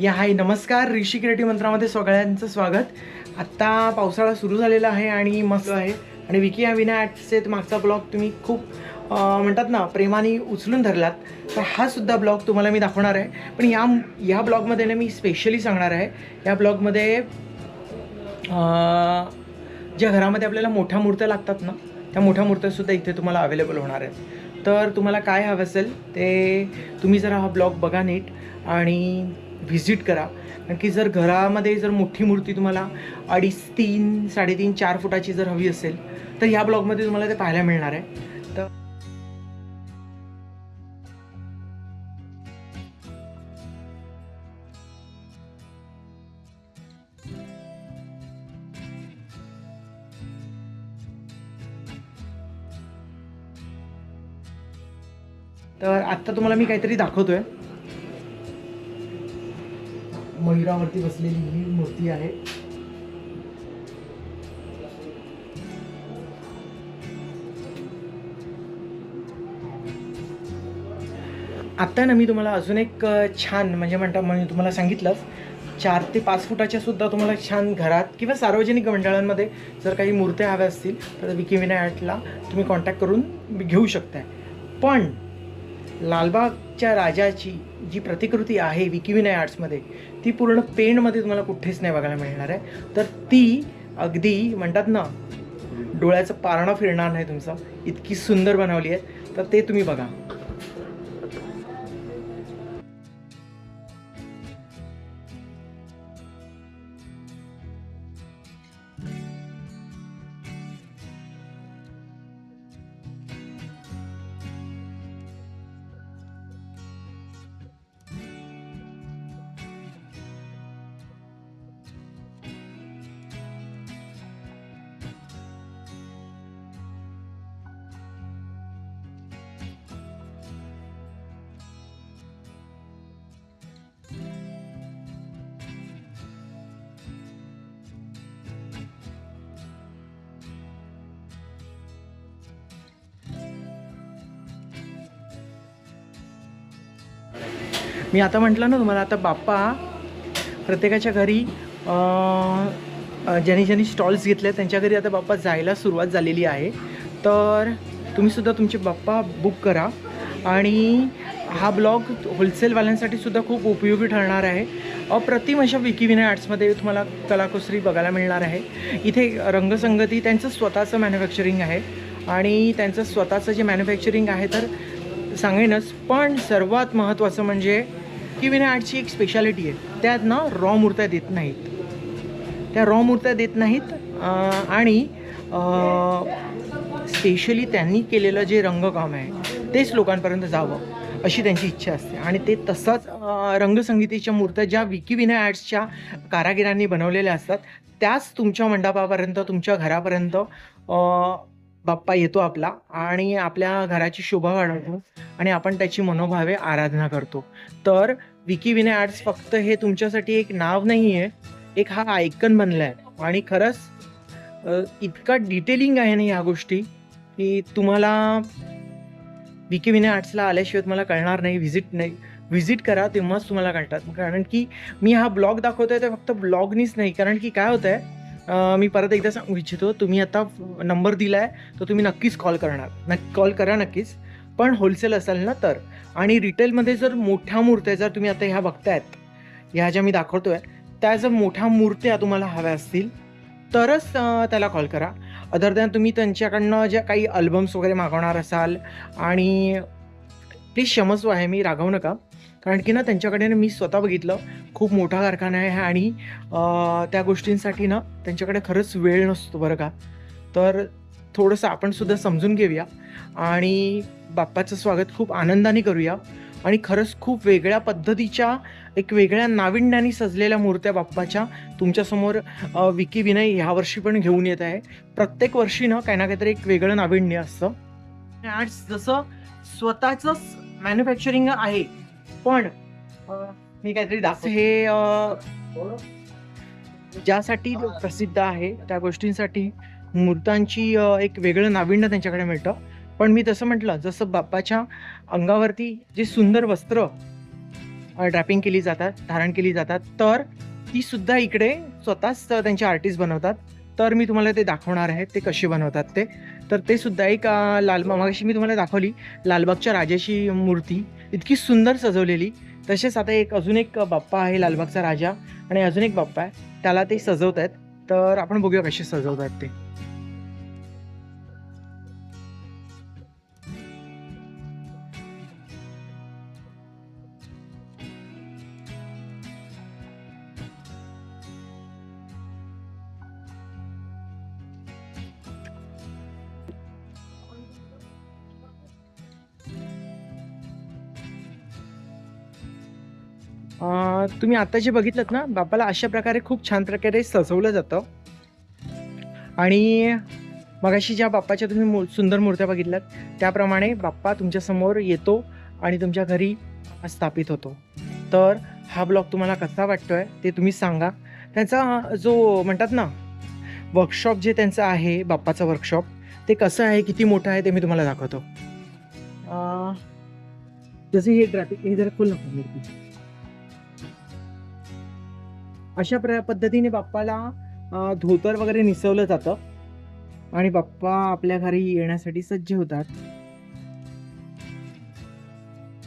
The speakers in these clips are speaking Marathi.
या हाय नमस्कार, ऋषी क्रिएटिव्ह मंत्रामध्ये सगळ्यांचं स्वागत। आत्ता पावसाळा सुरू झालेला आहे आणि मस्त आहे आणि विकी या विनायकचे मागचा ब्लॉग तुम्ही खूप म्हणतात ना प्रेमाने उचलून धरलात, तर हा सुद्धा ब्लॉग तुम्हाला मी दाखवणार आहे। पण या ब्लॉगमध्ये ना मी स्पेशली सांगणार आहे, या ब्लॉगमध्ये ज्या घरामध्ये आपल्याला मोठ्या मूर्त्या लागतात ना, त्या मोठ्या मूर्त्यासुद्धा इथे तुम्हाला अवेलेबल होणार आहेत। तर तुम्हाला काय हवं असेल ते तुम्ही जरा हा ब्लॉग बघा नीट आणि व्हिजिट करा। कारण की जर घरामध्ये जर मोठी मूर्ती तुम्हाला 2.5, 3, 3.5, 4 फुटाची जर हवी असेल तर ह्या ब्लॉगमध्ये तुम्हाला ते पाहायला मिळणार आहे। तर आत्ता तुम्हाला मी काहीतरी दाखवतोय। मयुरावरती बसलेली ही मूर्ती आहे। आत्ता ना मी तुम्हाला अजून एक छान म्हणजे तुम्हाला सांगितलंच 4 ते 5 फुटाच्या सुद्धा तुम्हाला छान घरात किंवा सार्वजनिक मंडळांमध्ये जर काही मूर्त्या हव्या असतील तर विकी विनायकला तुम्ही कॉन्टॅक्ट करून घेऊ शकताय। पण लालबागच्या राजाची जी प्रतिकृती आहे विकी विनायक आर्ट्समध्ये, ती पूर्ण पेंटमध्ये तुम्हाला कुठेच नाही बघायला मिळणार आहे। तर ती अगदी म्हणतात ना डोळ्याचं पारणं फिरणार नाही तुमचं, इतकी सुंदर बनवली आहे। तर ते तुम्ही बघा। मी आता म्हटलं ना तुम्हाला, आता बाप्पा प्रत्येकाच्या घरी ज्यांनी ज्यांनी स्टॉल्स घेतले त्यांच्या घरी आता बाप्पा जायला सुरुवात झालेली आहे। तर तुम्हीसुद्धा तुमचे बाप्पा बुक करा आणि हा ब्लॉग होलसेलवाल्यांसाठी सुद्धा खूप उपयोगी ठरणार आहे। अप्रतिम अशा विकी विनायक आर्ट्समध्ये तुम्हाला कलाकुसरी बघायला मिळणार आहे। इथे रंगसंगती त्यांचं स्वतःचं मॅन्युफॅक्चरिंग आहे आणि त्यांचं स्वतःचं जे मॅन्युफॅक्चरिंग आहे तर सांगेनच, पण सर्वात महत्त्वाचं म्हणजे की विनायक आर्टची एक स्पेशालिटी आहे, त्यात ना रॉ मूर्त्या देत नाहीत, त्या रॉ मूर्त्या देत नाहीत आणि स्पेशली त्यांनी केलेलं जे रंगकाम आहे तेच लोकांपर्यंत जावं अशी त्यांची इच्छा असते। आणि ते तसंच रंगसंगीतीच्या मूर्त्या ज्या विकी विनायक आर्ट्सच्या कारागिरांनी बनवलेल्या असतात त्याच तुमच्या मंडपापर्यंत, तुमच्या घरापर्यंत बाप्पा येतो आपला आणि आपल्या घराची शोभा वाढवतो आणि आपण त्याची मनोभावे आराधना करतो। तर विकी विनायक आर्ट्स फक्त हे तुमच्यासाठी एक नाव नाही आहे, एक हा आयकन बनला आहे। आणि खरंच इतका डिटेलिंग आहे ना ह्या गोष्टी की तुम्हाला विकी विनायक आर्ट्सला आल्याशिवाय तुम्हाला कळणार नाही। व्हिजिट करा तेव्हाच तुम्हाला कळतात। कारण की मी हा ब्लॉग दाखवतोय ते फक्त ब्लॉगनीच नाही, कारण की काय होतं आहे, मी परत एकदा सांगू इच्छितो, तुम्ही आता नंबर दिला आहे तर तुम्ही नक्कीच कॉल कॉल करा नक्कीच। पण होलसेल असाल ना तर, आणि रिटेलमध्ये जर मोठ्या मूर्त्या जर तुम्ही आता ह्या बघतायत, ह्या ज्या मी दाखवतोय त्या जर मोठ्या मूर्त्या तुम्हाला हव्या असतील तरच त्याला कॉल करा। अदर दॅन तुम्ही त्यांच्याकडनं ज्या काही अल्बम्स वगैरे मागवणार असाल, आणि प्लीज क्षमस्व आहे, मी रागवू नका, कारण की ना त्यांच्याकडे मी स्वतः बघितलं खूप मोठा कारखाना आहे आणि त्या गोष्टींसाठी ना त्यांच्याकडे खरंच वेळ नसतो बरं का। तर थोडंसं आपण सुद्धा समजून घेऊया आणि बाप्पाचं स्वागत खूप आनंदाने करूया। आणि खरंच खूप वेगळ्या पद्धतीच्या, एक वेगळ्या नाविन्याने सजलेल्या मूर्त्या बाप्पाच्या तुमच्यासमोर विकी विनायक ह्या वर्षी पण घेऊन येत आहे। प्रत्येक वर्षी ना काही ना काहीतरी एक वेगळं नाविन्य असतं। आर्ट्स जसं स्वतःचंच मॅन्युफॅक्चरिंग आहे, पण मी काहीतरी दाखवतो, हे ज्यासाठी प्रसिद्ध आहे त्या गोष्टींसाठी मूर्तांची एक वेगळं नाविन्य त्यांच्याकडे मिळतं। पण मी तसं म्हटलं, जसं बाप्पाच्या अंगावरती जे सुंदर वस्त्र ड्रॅपिंग केली जातात, धारण केली जातात. तर ती सुद्धा इकडे स्वतःच त्यांचे आर्टिस्ट बनवतात. तर मी तुम्हाला ते दाखवणार आहे, ते कसे बनवतात ते. तर ते सुद्धा एक मगाशी मी तुम्हाला दाखवली लालबागच्या राजाची मूर्ती, इतकी सुंदर सजवलेली. तसेच आता अजून एक बाप्पा आहे लालबागचा राजा आणि अजून एक बाप्पा आहे, त्याला ते सजवतायत. तर आपण बघूया कसे सजवतायत ते. तुम्ही आता जे बघितलत ना, बाप्पाला अशा प्रकारे खूप छान प्रकारे सजवलं जातं. आणि मगाशी ज्या बाप्पाच्या तुम्ही सुंदर मूर्त्या बघितल्यात, त्याप्रमाणे बाप्पा तुमच्यासमोर येतो आणि तुमच्या घरी स्थापित होतो. तर हा ब्लॉग तुम्हाला कसा वाटतोय ते तुम्ही सांगा. त्यांचा जो म्हणतात ना, वर्कशॉप जे त्यांचं आहे, बाप्पाचं वर्कशॉप, ते कसं आहे, किती मोठं आहे, ते मी तुम्हाला दाखवतो. अ, जसे हे ग्राफिक हे जरा फुल नको मूर्ती. अशा पद्धतीने बाप्पाला धोतर वगैरे निसवलं जातं आणि बाप्पा आपल्या घरी येण्यासाठी सज्ज होतात.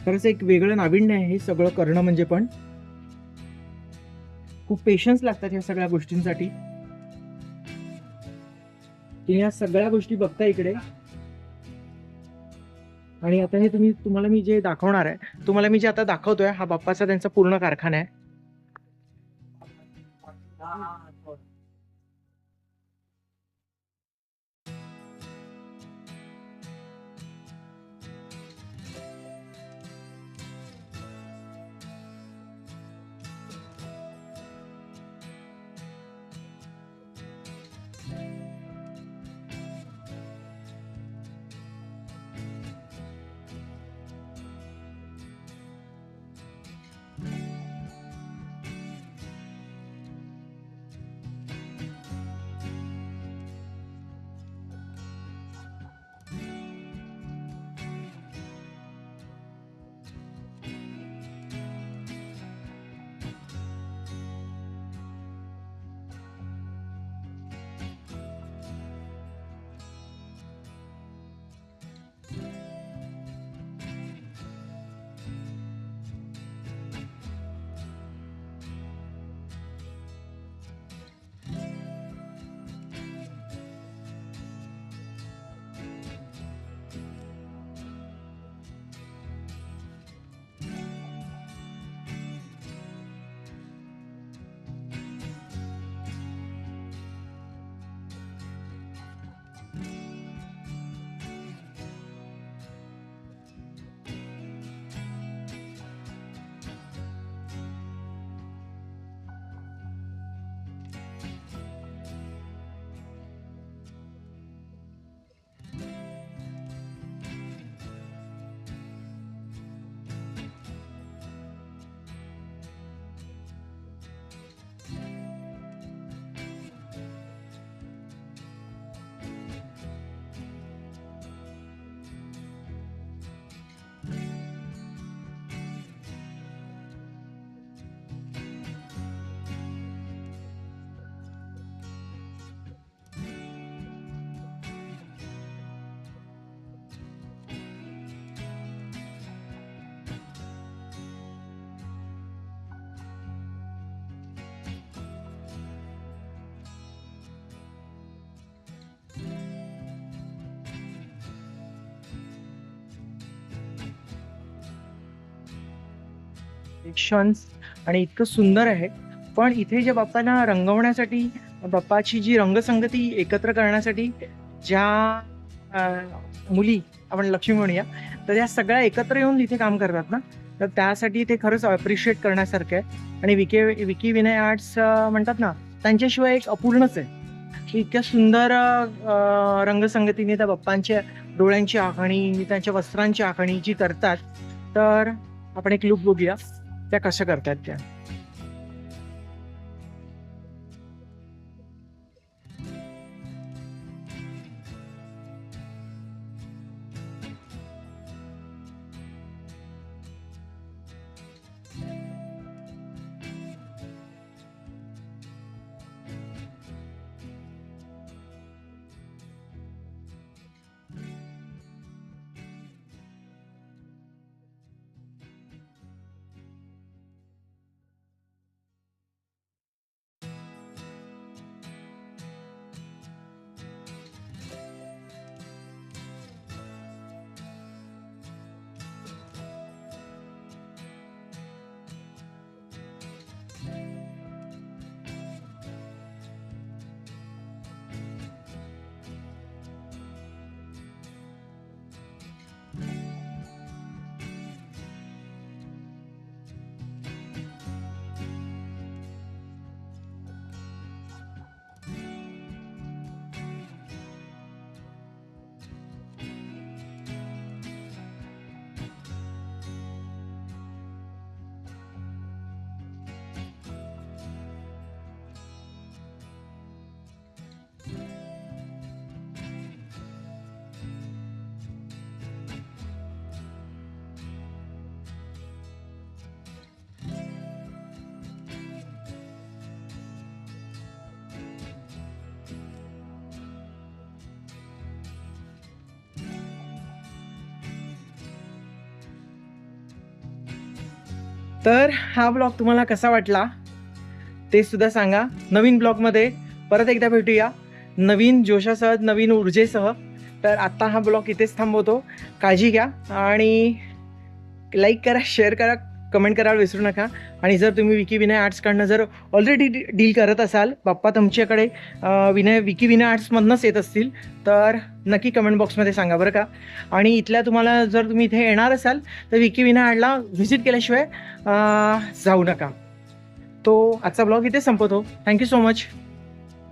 खरंच एक वेगळं नाविन्य आहे हे सगळं करणं म्हणजे. पण खूप पेशन्स लागतात या सगळ्या गोष्टींसाठी. या सगळ्या गोष्टी बघता इकडे. आणि आता हे तुम्हाला मी जे दाखवणार आहे, तुम्हाला मी जे आता दाखवतोय, हा बाप्पाचा त्यांचा पूर्ण कारखाना आहे. क्षन्स आणि इतकं सुंदर आहे. पण इथे जे बाप्पांना रंगवण्यासाठी, बाप्पाची जी रंगसंगती एकत्र करण्यासाठी ज्या अ, मुली आपण लक्ष्मी म्हणूया, तर या सगळ्या एकत्र येऊन इथे काम करतात ना, तर त्यासाठी ते खरंच अप्रिशिएट करण्यासारखं आहे. आणि विकी विनय आर्ट्स म्हणतात ना, त्यांच्याशिवाय एक अपूर्णच आहे. की इतक्या सुंदर रंगसंगतीने त्या बाप्पांच्या डोळ्यांची आखणी, त्यांच्या वस्त्रांची आखणी जी करतात, तर आपण एक लूक बघूया त्या कशा करतात त्या. तर हा ब्लॉग तुम्हाला कसा वाटला ते सुद्धा सांगा. नवीन ब्लॉगमध्ये परत एकदा भेटूया नवीन जोशासह, नवीन ऊर्जेसह. तर आत्ता हा ब्लॉग इथेच थांबवतो. काळजी घ्या आणि लाईक करा, शेअर करा, कमेंट करायला विसरू नका. आणि जर तुम्ही विकी विनय आर्ट्सकडनं जर ऑलरेडी डील करत असाल, बाप्पा तुमच्याकडे विकी विनय आर्ट्समधनंच येत असतील, तर नक्की कमेंट बॉक्समध्ये सांगा बरं का. आणि इथल्या तुम्हाला जर तुम्ही इथे येणार असाल तर विकी विनय आर्टला व्हिजिट केल्याशिवाय जाऊ नका. तो आजचा ब्लॉग इथे संपवतो. Thank you so much.